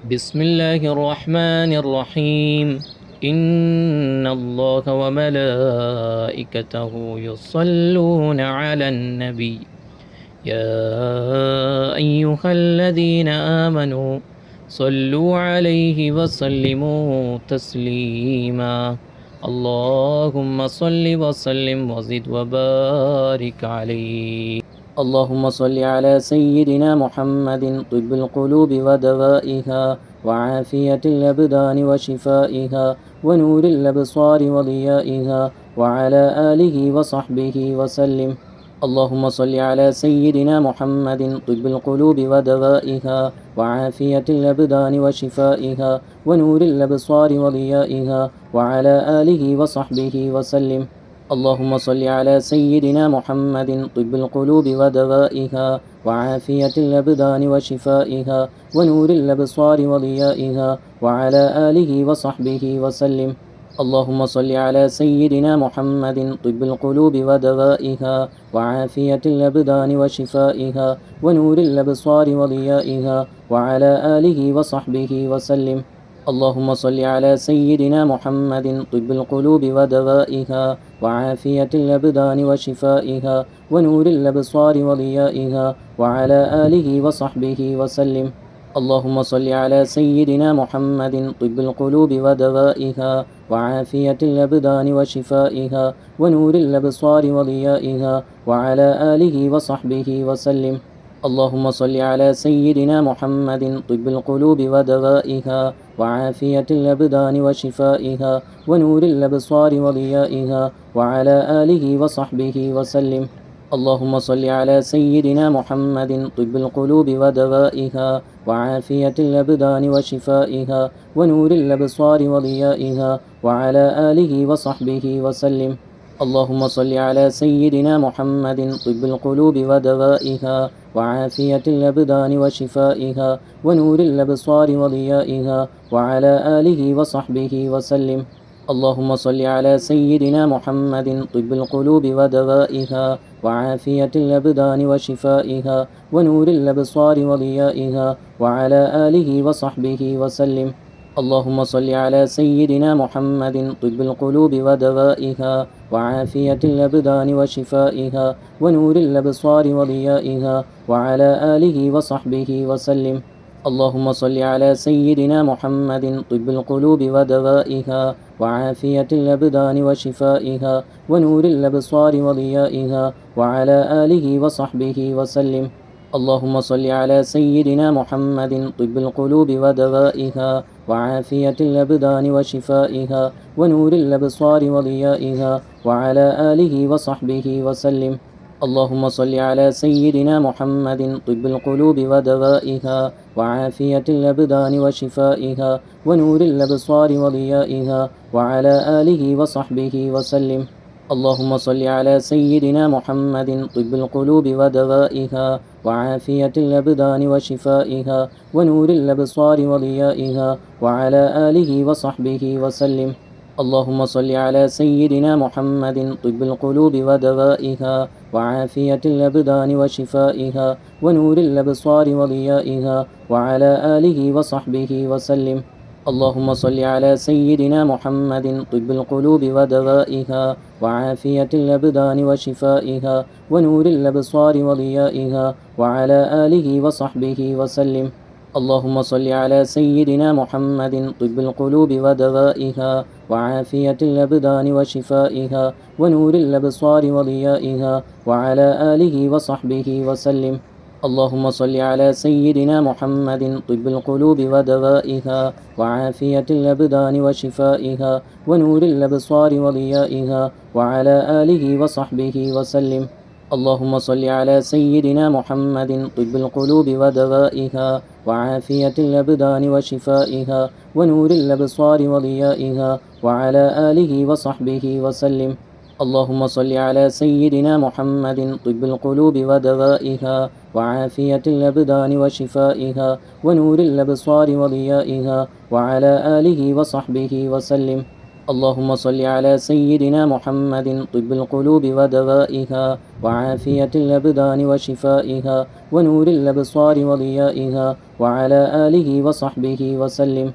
بسم الله الرحمن الرحيم. إن الله وملائكته يصلون على النبي يا أيها الذين آمنوا صلوا عليه وسلموا تسليما. اللهم صل وسلم وزد وبارك عليه. اللهم صل على سيدنا محمد طب القلوب ودوائها وعافية الأبدان وشفائها ونور الأبصار وضيائها وعلى آله وصحبه وسلم. اللهم صل على سيدنا محمد طب القلوب ودوائها وعافية الأبدان وشفائها ونور الأبصار وضيائها وعلى آله وصحبه وسلم. اللهم صل على سيدنا محمد طب القلوب ودوائها وعافية الأبدان وشفائها ونور الأبصار وضيائها وعلى آله وصحبه وسلم. اللهم صل على سيدنا محمد طب القلوب ودوائها وعافية الأبدان وشفائها ونور الأبصار وضيائها وعلى آله وصحبه وسلم. اللهم صل على سيدنا محمد طب القلوب ودوائها وعافية الأبدان وشفائها ونور الأبصار وضيائها وعلى آله وصحبه وسلم. اللهم صل على سيدنا محمد طب القلوب ودوائها وعافية الأبدان وشفائها ونور الأبصار وضيائها وعلى آله وصحبه وسلم. اللهم صل على سيدنا محمد طب القلوب ودوائها وعافية الأبدان وشفائها ونور الأبصار وضيائها وعلى آله وصحبه وسلم. اللهم صل على سيدنا محمد طب القلوب ودوائها وعافية الأبدان وشفائها ونور الأبصار وضيائها وعلى آله وصحبه وسلم. اللهم صل على سيدنا محمد طب القلوب ودوائها وعافية الأبدان وشفائها ونور الأبصار وضيائها وعلى آله وصحبه وسلم. اللهم صل على سيدنا محمد طب القلوب ودوائها وعافية الأبدان وشفائها ونور الأبصار وضيائها وعلى آله وصحبه وسلم. اللهم صل على سيدنا محمد طب القلوب ودوائها وعافية الأبدان وشفائها ونور الأبصار وضيائها وعلى آله وصحبه وسلم. اللهم صل على سيدنا محمد طب القلوب ودوائها وعافية الأبدان وشفائها ونور الأبصار وضيائها وعلى آله وصحبه وسلم. اللهم صل على سيدنا محمد طب القلوب ودوائها وعافية الأبدان وشفائها ونور الأبصار وضيائها وعلى آله وصحبه وسلم. اللهم صل على سيدنا محمد طب القلوب ودوائها وعافية الأبدان وشفائها ونور الأبصار وضيائها وعلى آله وصحبه وسلم. اللهم صل على سيدنا محمد طب القلوب ودوائها وعافية الأبدان وشفائها ونور الأبصار وضيائها وعلى آله وصحبه وسلم. اللهم صل على سيدنا محمد طب القلوب ودوائها وعافية الأبدان وشفائها ونور الأبصار وضيائها وعلى آله وصحبه وسلم. اللهم صل على سيدنا محمد طب القلوب ودوائها وعافية الأبدان وشفائها ونور الأبصار وضيائها وعلى آله وصحبه وسلم. اللهم صل على سيدنا محمد طب القلوب ودوائها وعافية الأبدان وشفائها ونور الأبصار وضيائها وعلى آله وصحبه وسلم. اللهم صل على سيدنا محمد طب القلوب ودوائها وعافية الأبدان وشفائها ونور الأبصار وضيائها وعلى آله وصحبه وسلم. اللهم صل على سيدنا محمد طب القلوب ودوائها وعافية الأبدان وشفائها ونور الأبصار وضيائها وعلى آله وصحبه وسلم. اللهم صل على سيدنا محمد طب القلوب ودوائها وعافية الأبدان وشفائها ونور الأبصار وضيائها وعلى آله وصحبه وسلم. اللهم صل على سيدنا محمد طب القلوب ودوائها وعافية الأبدان وشفائها ونور الأبصار وضيائها وعلى آله وصحبه وسلم.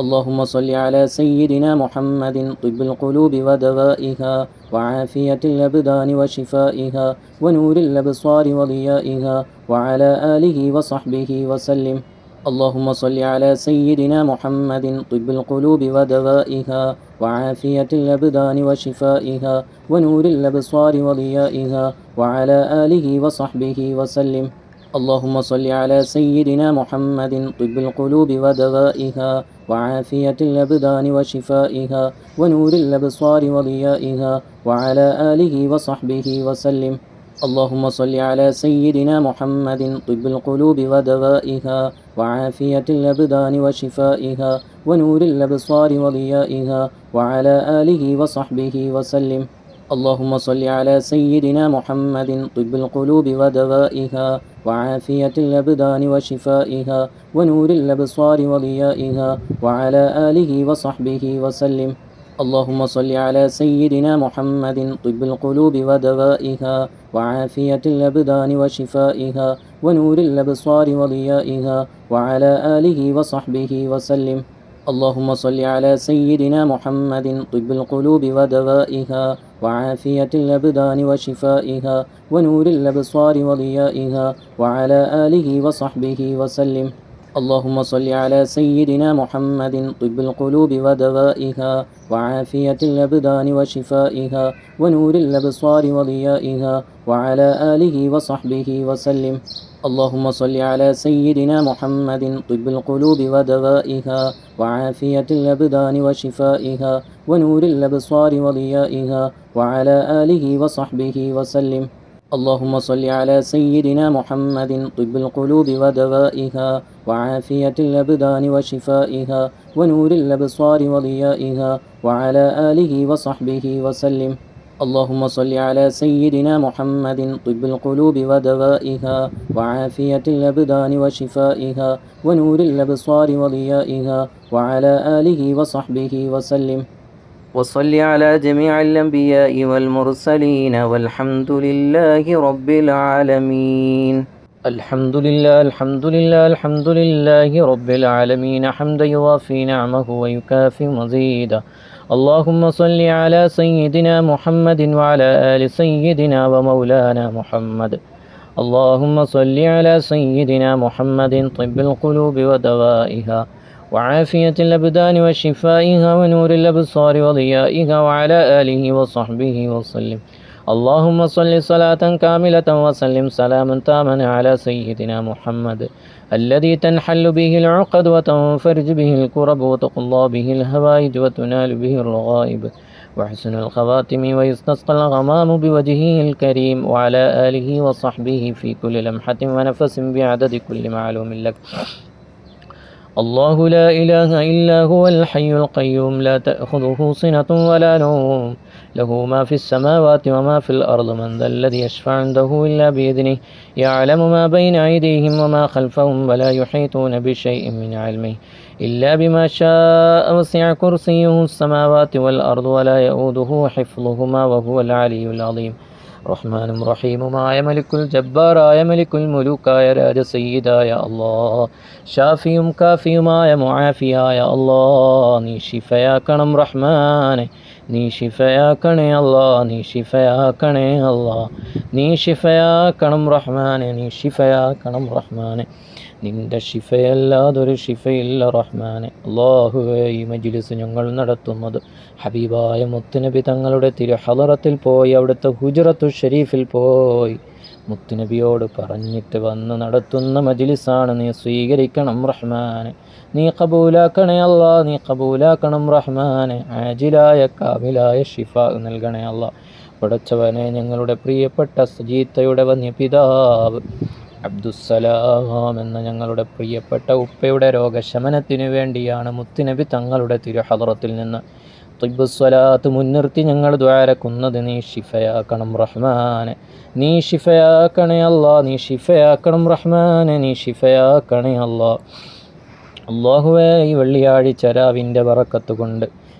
اللهم صل على سيدنا محمد طب القلوب ودوائها وعافية الأبدان وشفائها ونور الأبصار وضيائها وعلى آله وصحبه وسلم. اللهم صل على سيدنا محمد طب القلوب ودوائها وعافية الأبدان وشفائها ونور الأبصار وضيائها وعلى آله وصحبه وسلم. اللهم صل على سيدنا محمد طب القلوب ودوائها وعافية الأبدان وشفائها ونور الأبصار وضيائها وعلى آله وصحبه وسلم. اللهم صل على سيدنا محمد طب القلوب ودوائها وعافية الأبدان وشفائها ونور الأبصار وضيائها وعلى آله وصحبه وسلم. اللهم صل على سيدنا محمد طب القلوب ودوائها وعافية الأبدان وشفائها ونور الأبصار وضيائها وعلى آله وصحبه وسلم. اللهم صل على سيدنا محمد طب القلوب ودوائها وعافية الأبدان وشفائها ونور الأبصار وضيائها وعلى آله وصحبه وسلم. اللهم صل على سيدنا محمد طب القلوب ودوائها وعافية الأبدان وشفائها ونور الأبصار وضيائها وعلى آله وصحبه وسلم. اللهم صل على سيدنا محمد طب القلوب ودوائها وعافية الأبدان وشفائها ونور الأبصار وضيائها وعلى آله وصحبه وسلم. اللهم صل على سيدنا محمد طب القلوب ودوائها وعافية الأبدان وشفائها ونور الأبصار وضيائها وعلى آله وصحبه وسلم. اللهم صل على سيدنا محمد طب القلوب ودوائها وعافية الأبدان وشفائها ونور الأبصار وضيائها وعلى آله وصحبه وسلم. اللهم صل على سيدنا محمد طب القلوب ودوائها وعافية الأبدان وشفائها ونور الأبصار وضيائها وعلى آله وصحبه وسلم. وصل على جميع الأنبياء والمرسلين والحمد لله رب العالمين. الحمد لله الحمد لله الحمد لله رب العالمين حمدا يوافي نعمه ويكافئ مزيدا. اللهم صل على سيدنا محمد وعلى آل سيدنا ومولانا محمد. اللهم صل على سيدنا محمد طب القلوب ودوائها وعافية الأبدان وشفائها ونور الأبصار وضيائها وعلى آله وصحبه وسلم. اللهم صل صلاة كاملة وسلم سلاما تاما على سيدنا محمد الذي تنحل به العقد وتنفرج به الكرب وتقضى به الهوائج وتنال به الرغائب وحسن الخواتم ويستسقى الغمام بوجهه الكريم وعلى آله وصحبه في كل لمحة ونفس بعدد كل معلوم لك. الله لا إله إلا هو الحي القيوم لا تأخذه سنة ولا نوم له ما في السماوات وما في الأرض من ذا الذي يشفع عنده إلا بإذنه يعلم ما بين أيديهم وما خلفهم ولا يحيطون بشيء من علمه إلا بما شاء وسع كرسيه السماوات والأرض ولا يؤوده حفظهما وهو العلي العظيم. റഹ്മാനും റഹീമുമായ മലിക്കുൽ ജബ്ബാറായ മലിക്കുൽ മുലൂക്കായ രാജ സയ്യിദായ അല്ലാഹ് ഷാഫിയും കാഫിയുമായ മുആഫിയായ അല്ലാഹ് നീ ശിഫയാക്കണം റഹ്മാനെ നീ ശിഫയാക്കണേ അല്ലാഹ് നീ ശിഫയാക്കണേ അല്ലാഹ് നീ ശിഫയാക്കണം റഹ്മാനെ നീ ശിഫയാക്കണം റഹ്മാനെ നിന്റെ ശിഫയല്ലാതൊരു ശിഫയില്ല റഹ്മാനെ. അല്ലാഹുവേ ഈ മജ്ലിസ് ഞങ്ങൾ നടത്തുന്നത് ഹബീബായ മുത്തുനബി തങ്ങളുടെ തിരുഹളറത്തിൽ പോയി അവിടുത്തെ ഹുജറത്തു ഷരീഫിൽ പോയി മുത്തുനബിയോട് പറഞ്ഞിട്ട് വന്ന് നടത്തുന്ന മജ്ലിസാണ്. നീ സ്വീകരിക്കണം റഹ്മാനെ നീ കബൂലാക്കണേ അല്ലാഹ് നീ കബൂലാക്കണം റഹ്മാനെ. ആജിലായ കാമിലായ ഷിഫ നൽകണേ അല്ലാഹ്. പടച്ചവനെ ഞങ്ങളുടെ പ്രിയപ്പെട്ട സജീത്തയുടെ വന്യപിതാവ് അബ്ദുസ്സലാം എന്ന ഞങ്ങളുടെ പ്രിയപ്പെട്ട ഉപ്പയുടെ രോഗശമനത്തിനു വേണ്ടിയാണ് മുത്തുനബി തങ്ങളുടെ തിരുഹളറത്തിൽ നിന്ന് തിബ്ബുസ്സലാത്ത് മുൻനിർത്തി ഞങ്ങൾ ദുആരക്കുന്നത്. നീ ശിഫയാക്കണം റഹ്മാനെ നീ ശിഫയാക്കണേ അല്ലാഹ് നീ ശിഫയാക്കണം റഹ്മാനെ നീ ശിഫയാക്കണേ അല്ലാഹ്. അല്ലാഹുവേ ഈ വെള്ളിയാഴ്ച രാവിൻ്റെ ബറക്കത്ത് കൊണ്ട്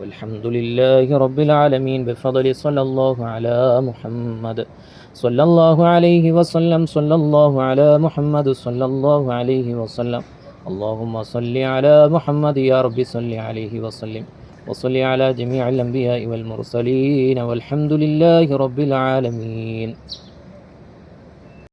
والحمد لله رب العالمين بفضل صلى الله على محمد صلى الله عليه وسلم صلى الله على محمد صلى الله عليه وسلم اللهم صل على محمد يا رب صل عليه وسلم وصل على جميع الأنبياء والمرسلين والحمد لله رب العالمين.